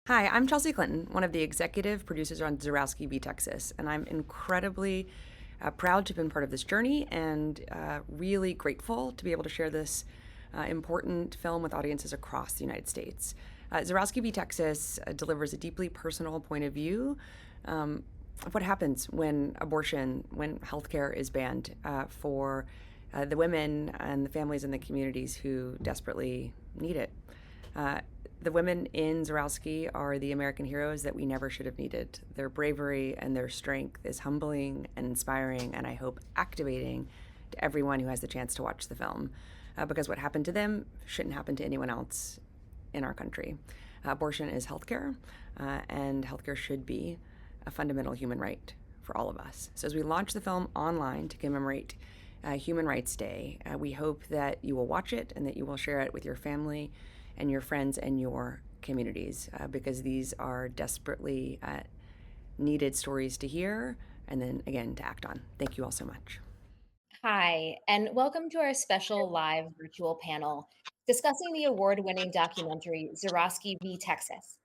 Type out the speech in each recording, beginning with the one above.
Hi, I'm Chelsea Clinton, one of the executive producers on ZURAWSKI V Texas, and I'm incredibly proud to have been part of this journey and really grateful to be able to share this important film with audiences across the United States. ZURAWSKI V Texas delivers a deeply personal point of view of what happens when healthcare is banned for the women and the families and the communities who desperately need it. The women in ZURAWSKI are the American heroes that we never should have needed. Their bravery and their strength is humbling and inspiring, and I hope activating to everyone who has the chance to watch the film. Because what happened to them shouldn't happen to anyone else in our country. Abortion is healthcare, and healthcare should be a fundamental human right for all of us. So as we launch the film online to commemorate Human Rights Day, we hope that you will watch it and that you will share it with your family and your friends and your communities, because these are desperately needed stories to hear and then again to act on. Thank you all so much. Hi, and welcome to our special live virtual panel discussing the award winning documentary Zurowski v. Texas.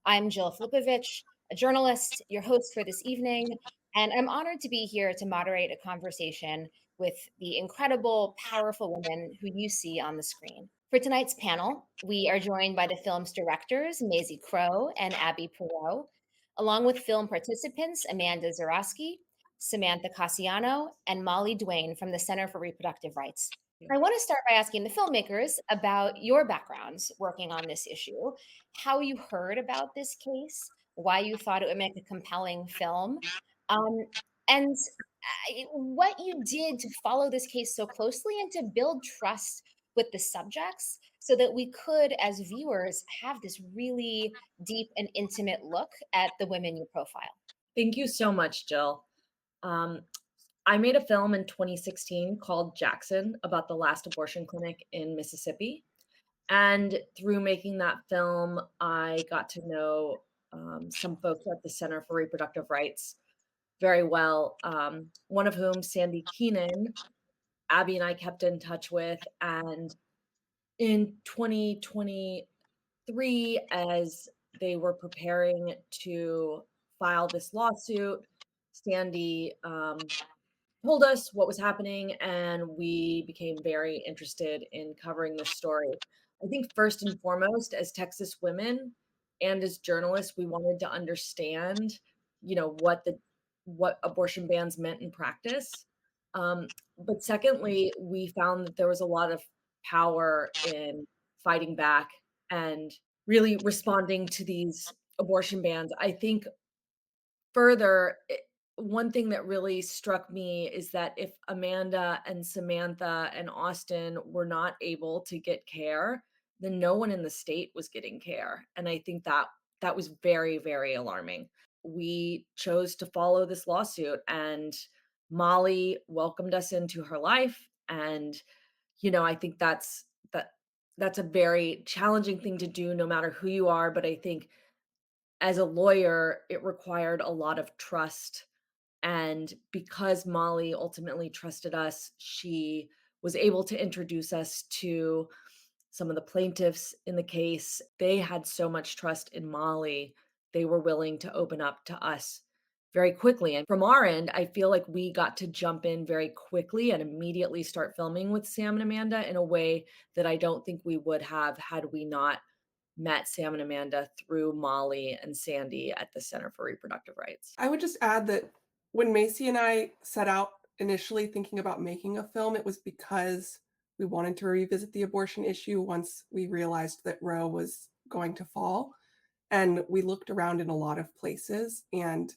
I'm Jill Filipovic, a journalist, your host for this evening, and I'm honored to be here to moderate a conversation with the incredible, powerful women who you see on the screen. For tonight's panel, we are joined by the film's directors, Maisie and Abbie Perrault, along with film participants Amanda Zurowski, Samantha Casiano, and Molly Duane from the Center for Reproductive Rights. I want to start by asking the filmmakers about your backgrounds working on this issue, how you heard about this case, why you thought it would make a compelling film, um, and what you did to follow this case so closely and to build trust with the subjects so that we could, as viewers, have this really deep and intimate look at the women you profile. Thank you so much, Jill. Um, I made a film in 2016 called Jackson about the last abortion clinic in Mississippi. And through making that film, I got to know some folks at the Center for Reproductive Rights very well, one of whom, Sandy Keenan, Abbie and I kept in touch with. And in 2023, as they were preparing to file this lawsuit, Sandy told us what was happening, and we became very interested in covering this story. I think first and foremost, as Texas women and as journalists, we wanted to understand, what abortion bans meant in practice. But secondly, we found that there was a lot of power in fighting back and really responding to these abortion bans. I think further, one thing that really struck me is that if Amanda and Samantha and Austin were not able to get care, then no one in the state was getting care. And I think that was very, very alarming. We chose to follow this lawsuit, and Molly welcomed us into her life. And, I think that's a very challenging thing to do no matter who you are. But I think as a lawyer, it required a lot of trust. And because Molly ultimately trusted us, she was able to introduce us to some of the plaintiffs in the case. They had so much trust in Molly, they were willing to open up to us very quickly. And from our end, I feel like we got to jump in very quickly and immediately start filming with Sam and Amanda in a way that I don't think we would have had we not met Sam and Amanda through Molly and Sandy at the Center for Reproductive Rights. I would just add that when Macy and I set out initially thinking about making a film, it was because we wanted to revisit the abortion issue once we realized that Roe was going to fall. And we looked around in a lot of places, and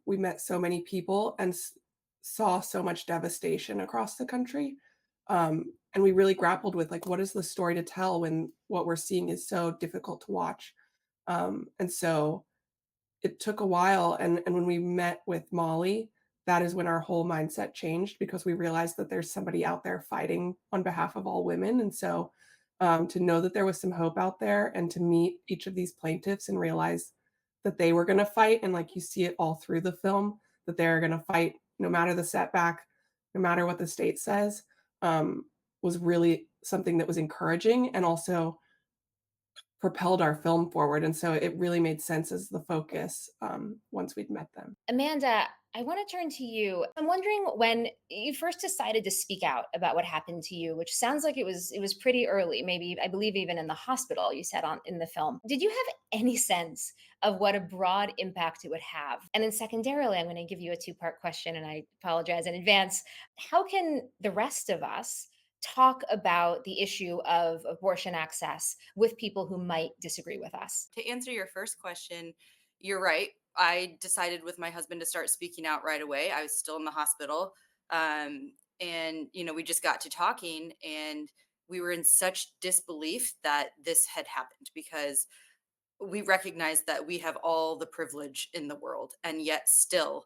we met so many people and saw so much devastation across the country. And we really grappled with, like, what is the story to tell when what we're seeing is so difficult to watch? And so it took a while, and when we met with Molly, that is when our whole mindset changed, because we realized that there's somebody out there fighting on behalf of all women. And so, to know that there was some hope out there and to meet each of these plaintiffs and realize that they were gonna fight, and, like, you see it all through the film, that they're gonna fight no matter the setback, no matter what the state says, was really something that was encouraging and also propelled our film forward. And so it really made sense as the focus once we'd met them. Amanda, I want to turn to you. I'm wondering when you first decided to speak out about what happened to you, which sounds like it was pretty early, maybe I believe even in the hospital you said on in the film. Did you have any sense of what a broad impact it would have? And then secondarily, I'm going to give you a two-part question and I apologize in advance. How can the rest of us talk about the issue of abortion access with people who might disagree with us? To answer your first question, you're right. I decided with my husband to start speaking out right away. I was still in the hospital. And, we just got to talking and we were in such disbelief that this had happened because we recognized that we have all the privilege in the world. And yet still,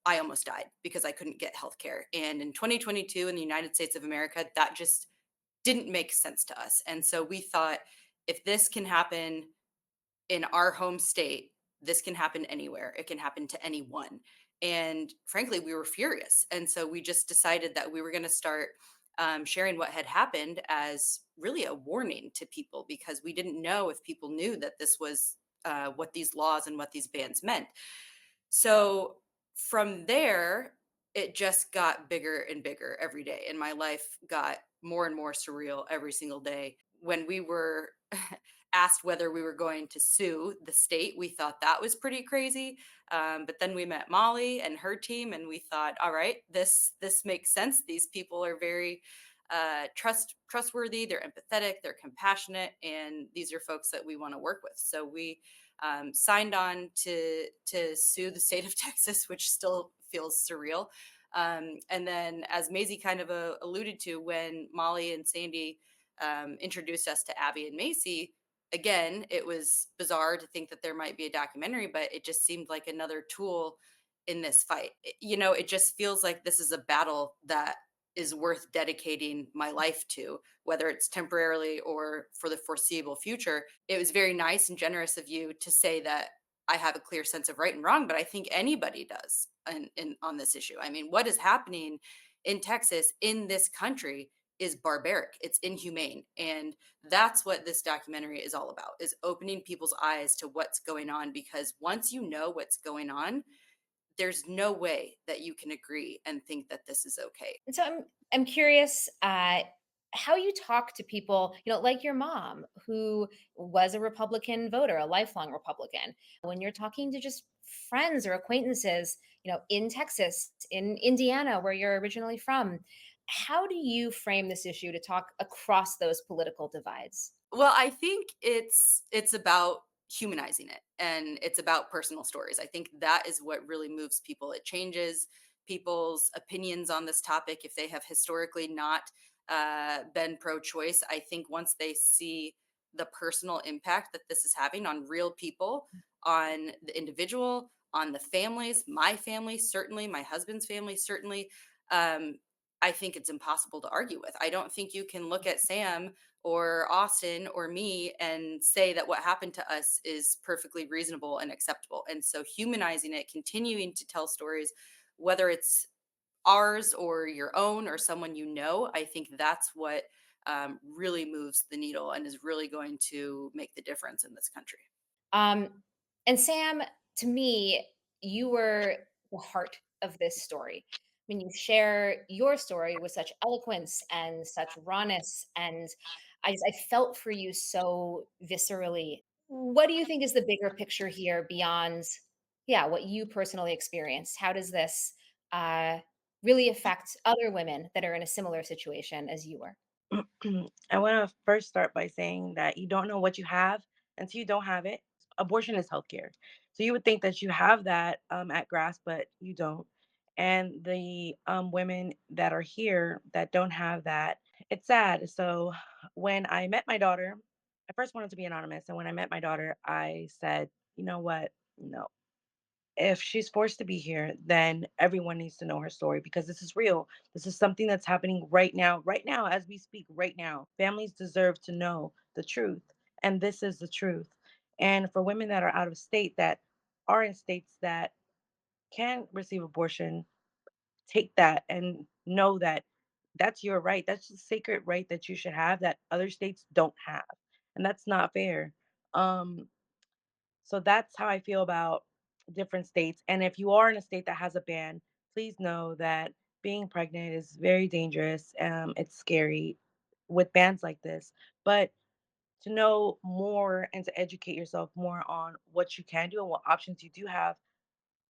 I almost died because I couldn't get health care. And in 2022 in the United States of America, that just didn't make sense to us. And so we thought, if this can happen in our home state, this can happen anywhere. It can happen to anyone. And frankly, we were furious. And so we just decided that we were going to start sharing what had happened as really a warning to people because we didn't know if people knew that this was what these laws and what these bans meant. So from there, it just got bigger and bigger every day. And my life got more and more surreal every single day. When we were asked whether we were going to sue the state, we thought that was pretty crazy. But then we met Molly and her team, and we thought, all right, this makes sense. These people are very trustworthy. They're empathetic. They're compassionate, and these are folks that we want to work with. So we signed on to sue the state of Texas, which still feels surreal. And then, as Maisie kind of alluded to, when Molly and Sandy introduced us to Abbie and Maisie, again, it was bizarre to think that there might be a documentary, but it just seemed like another tool in this fight. It just feels like this is a battle that is worth dedicating my life to, whether it's temporarily or for the foreseeable future. It was very nice and generous of you to say that I have a clear sense of right and wrong, but I think anybody does on this issue. I mean, what is happening in Texas, in this country, is barbaric. It's inhumane. And that's what this documentary is all about, is opening people's eyes to what's going on. Because once you know what's going on, there's no way that you can agree and think that this is okay. And so I'm curious how you talk to people, like your mom, who was a Republican voter, a lifelong Republican. When you're talking to just friends or acquaintances, in Texas, in Indiana, where you're originally from, how do you frame this issue to talk across those political divides? Well, I think it's about humanizing it and it's about personal stories. I think that is what really moves people. It changes people's opinions on this topic if they have historically not been pro-choice. I think once they see the personal impact that this is having on real people, on the individual, on the families, my family, certainly, my husband's family, certainly, um, I think it's impossible to argue with. I don't think you can look at Sam or Austin or me and say that what happened to us is perfectly reasonable and acceptable. And so humanizing it, continuing to tell stories, whether it's ours or your own or someone I think that's what really moves the needle and is really going to make the difference in this country. Um, and Sam, to me, you were the heart of this story. When you share your story with such eloquence and such rawness, and I felt for you so viscerally. What do you think is the bigger picture here beyond, yeah, what you personally experienced? How does this uh, really affect other women that are in a similar situation as you were? I want to first start by saying that you don't know what you have until you don't have it. Abortion is healthcare. So you would think that you have that at grasp, but you don't. And the women that are here that don't have that, it's sad. So when I met my daughter, I first wanted to be anonymous. And when I met my daughter, I said, you know what? No, if she's forced to be here, then everyone needs to know her story because this is real. This is something that's happening right now, as we speak, right now. Families deserve to know the truth, and this is the truth. And for women that are out of state, that are in states that can receive abortion, take that and know that that's your right. That's a sacred right that you should have that other states don't have. and that's not fair. Um, so that's how I feel about different states. And if you are in a state that has a ban, please know that being pregnant is very dangerous. It's scary with bans like this. But to know more and to educate yourself more on what you can do and what options you do have.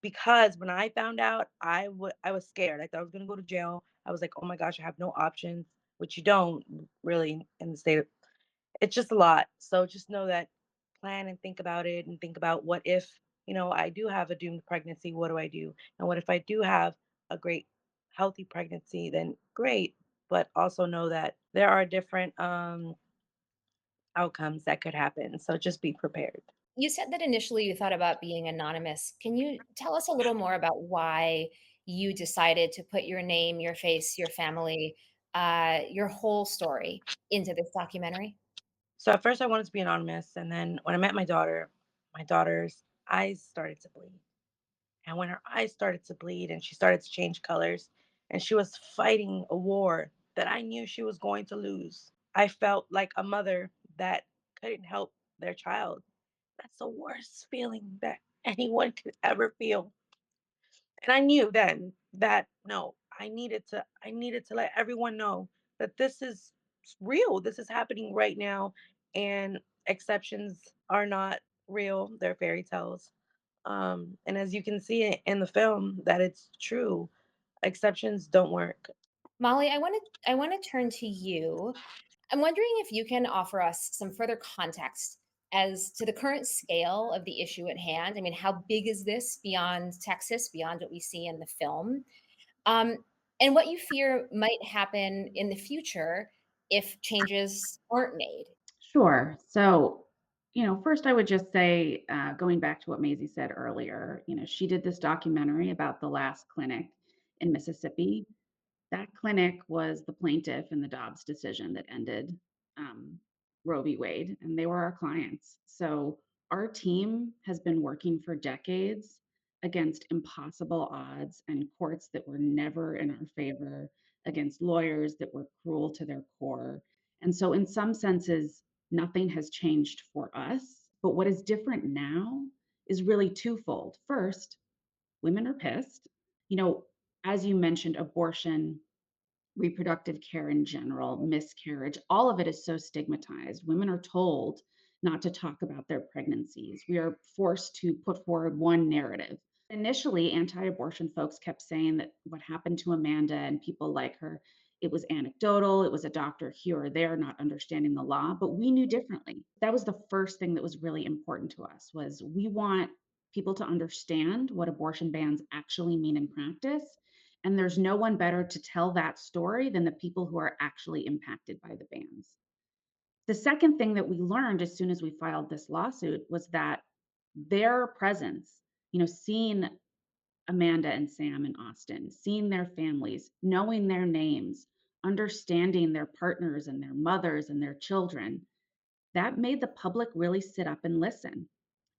Because when I found out, I was scared. I thought I was gonna go to jail. I was like, oh my gosh, I have no options, which you don't really in the state of it's just a lot. So just know that plan and think about it and think about what if, I do have a doomed pregnancy, what do I do? And what if I do have a great healthy pregnancy, then great. But also know that there are different outcomes that could happen. So just be prepared. You said that initially you thought about being anonymous. Can you tell us a little more about why you decided to put your name, your face, your family, your whole story into this documentary? So at first I wanted to be anonymous. And then when I met my daughter's eyes started to bleed. And when her eyes started to bleed and she started to change colors and she was fighting a war that I knew she was going to lose, I felt like a mother that couldn't help their child. That's the worst feeling that anyone could ever feel. And I knew then that no, I needed to let everyone know that this is real. This is happening right now and exceptions are not real. They're fairy tales. And as you can see in the film that it's true, exceptions don't work. Molly, I want to turn to you. I'm wondering if you can offer us some further context as to the current scale of the issue at hand. I mean, how big is this beyond Texas, beyond what we see in the film? Um, and what you fear might happen in the future if changes aren't made. Sure. So, first I would just say, going back to what Maisie said earlier, she did this documentary about the last clinic in Mississippi. That clinic was the plaintiff in the Dobbs decision that ended um, Roe v. Wade, and they were our clients. So our team has been working for decades against impossible odds and courts that were never in our favor, against lawyers that were cruel to their core. And so, in some senses, nothing has changed for us. But what is different now is really twofold. First, women are pissed. You know, as you mentioned, abortion, reproductive care in general, miscarriage, all of it is so stigmatized. Women are told not to talk about their pregnancies. We are forced to put forward one narrative. Initially, anti abortion folks kept saying that what happened to Amanda and people like her, it was anecdotal, it was a doctor here or there not understanding the law, but we knew differently. That was the first thing that was really important to us was we want people to understand what abortion bans actually mean in practice, and there's no one better to tell that story than the people who are actually impacted by the bans. The second thing that we learned as soon as we filed this lawsuit was that their presence, seeing Amanda and Sam in Austin, seeing their families, knowing their names, understanding their partners and their mothers and their children, that made the public really sit up and listen.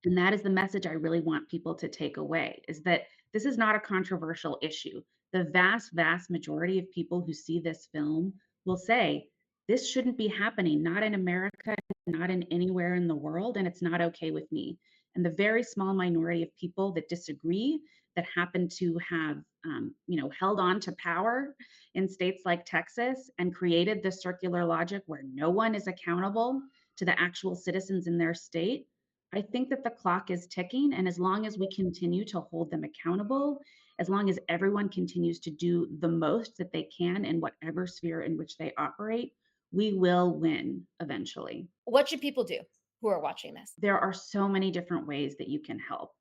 And that is the message I really want people to take away is that this is not a controversial issue. The vast, vast majority of people who see this film will say, this shouldn't be happening, not in America, not in anywhere in the world, and it's not okay with me. And the very small minority of people that disagree, that happen to have, held on to power in states like Texas and created this circular logic where no one is accountable to the actual citizens in their state, I think that the clock is ticking. And as long as we continue to hold them accountable, as long as everyone continues to do the most that they can in whatever sphere in which they operate, we will win eventually. What should people do who are watching this? There are so many different ways that you can help.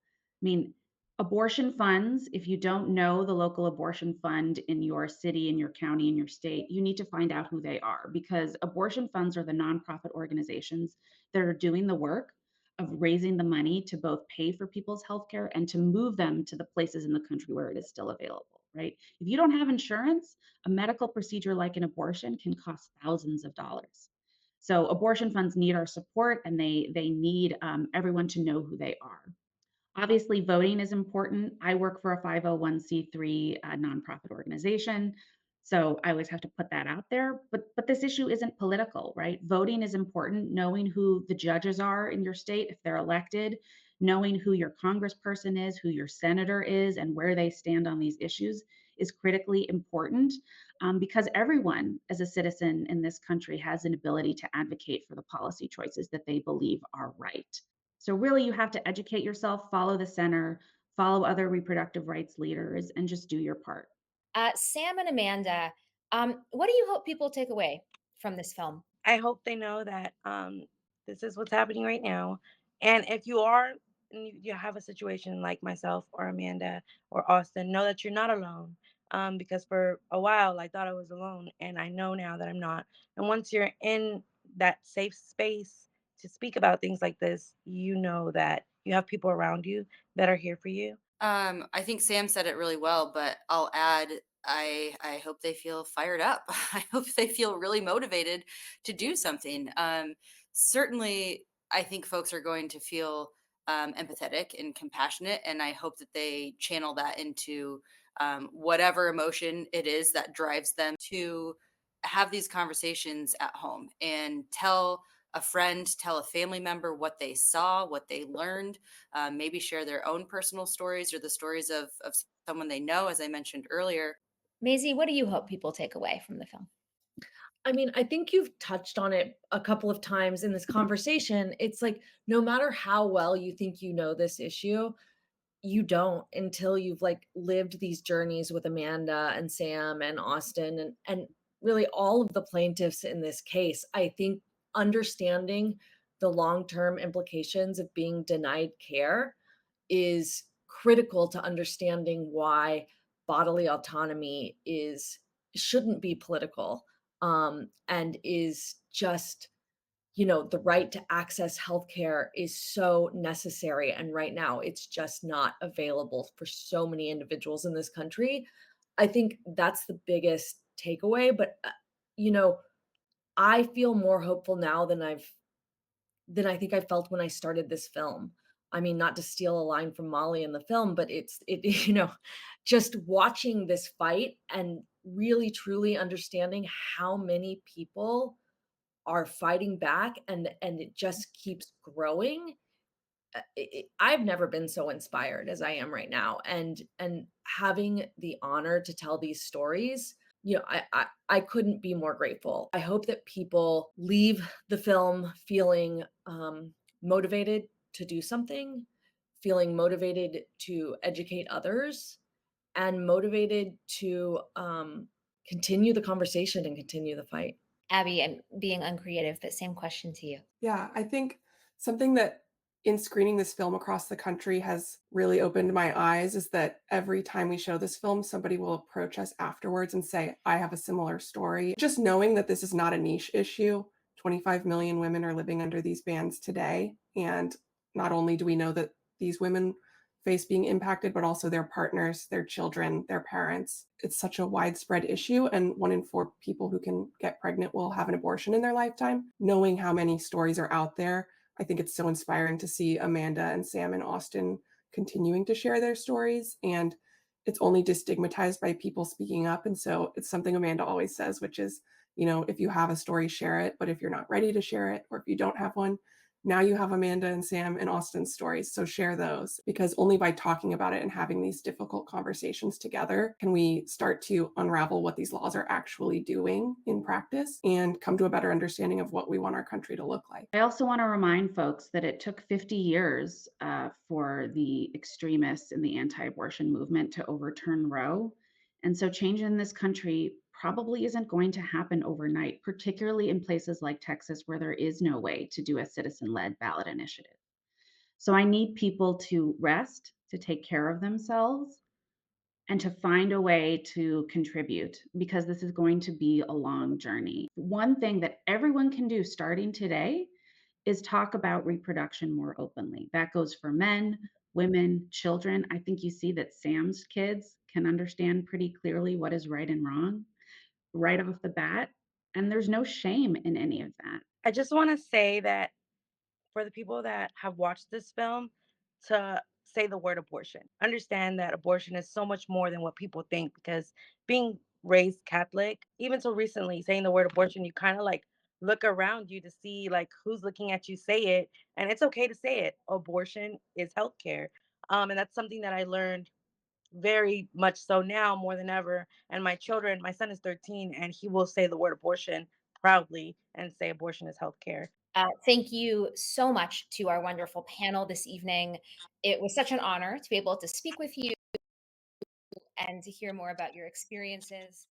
I mean, abortion funds, if you don't know the local abortion fund in your city, in your county, in your state, you need to find out who they are because abortion funds are the nonprofit organizations that are doing the work of raising the money to both pay for people's healthcare and to move them to the places in the country where it is still available, right? If you don't have insurance, a medical procedure like an abortion can cost thousands of dollars. So abortion funds need our support, and they need everyone to know who they are. Obviously, voting is important. I work for a 501c3 nonprofit organization. So I always have to put that out there. But this issue isn't political, right? Voting is important. Knowing who the judges are in your state, if they're elected, knowing who your congressperson is, who your senator is, and where they stand on these issues is critically important, because everyone, as a citizen in this country, has an ability to advocate for the policy choices that they believe are right. So, really, you have to educate yourself, follow the center, follow other reproductive rights leaders, and just do your part. Sam and Amanda, what do you hope people take away from this film? I hope they know that this is what's happening right now. And if you are, and you have a situation like myself or Amanda or Austin, know that you're not alone. Because for a while I thought I was alone, and I know now that I'm not. And once you're in that safe space to speak about things like this, you know that you have people around you that are here for you. I think Sam said it really well, but I'll add I hope they feel fired up. I hope they feel really motivated to do something. Certainly, I think folks are going to feel empathetic and compassionate, and I hope that they channel that into whatever emotion it is that drives them to have these conversations at home and tell a friend, tell a family member what they saw, what they learned, maybe share their own personal stories or the stories of someone they know, as I mentioned earlier. Maisie, what do you hope people take away from the film? I mean, I think you've touched on it a couple of times in this conversation. It's like no matter how well you think you know this issue, you don't until you've like lived these journeys with Amanda and Sam and Austin and really all of the plaintiffs in this case. I think understanding the long-term implications of being denied care is critical to understanding why bodily autonomy is shouldn't be political, and is just, the right to access healthcare is so necessary, and right now it's just not available for so many individuals in this country. I think that's the biggest takeaway, but you know, I feel more hopeful now than I think I felt when I started this film. I mean, not to steal a line from Molly in the film, but just watching this fight and really truly understanding how many people are fighting back and it just keeps growing. I've never been so inspired as I am right now, and having the honor to tell these stories, I couldn't be more grateful. I hope that people leave the film feeling motivated to do something, feeling motivated to educate others, and motivated to continue the conversation and continue the fight. Abbie, I'm being uncreative, but same question to you. Yeah, I think something that in screening this film across the country has really opened my eyes is that every time we show this film, somebody will approach us afterwards and say, I have a similar story. Just knowing that this is not a niche issue, 25 million women are living under these bans today. And not only do we know that these women face being impacted, but also their partners, their children, their parents. It's such a widespread issue, and 1 in 4 people who can get pregnant will have an abortion in their lifetime. Knowing how many stories are out there, I think it's so inspiring to see Amanda and Sam and Austin continuing to share their stories, and it's only destigmatized by people speaking up. And so it's something Amanda always says, which is, if you have a story, share it. But if you're not ready to share it, or if you don't have one, now you have Amanda and Sam and Austin's stories. So share those, because only by talking about it and having these difficult conversations together can we start to unravel what these laws are actually doing in practice and come to a better understanding of what we want our country to look like. I also want to remind folks that it took 50 years for the extremists in the anti abortion movement to overturn Roe. And so change in this country probably isn't going to happen overnight, particularly in places like Texas, where there is no way to do a citizen led ballot initiative. So I need people to rest, to take care of themselves, and to find a way to contribute, because this is going to be a long journey. One thing that everyone can do starting today is talk about reproduction more openly. That goes for men, women, children. I think you see that Sam's kids can understand pretty clearly what is right and wrong right off the bat. And there's no shame in any of that. I just want to say that for the people that have watched this film, to say the word abortion. Understand that abortion is so much more than what people think, because being raised Catholic, even so recently, saying the word abortion, you kind of like look around you to see like who's looking at you say it, and it's okay to say it. Abortion is healthcare, and that's something that I learned very much so now more than ever. And my children, my son is 13, and he will say the word abortion proudly and say abortion is healthcare. Thank you so much to our wonderful panel this evening. It was such an honor to be able to speak with you and to hear more about your experiences.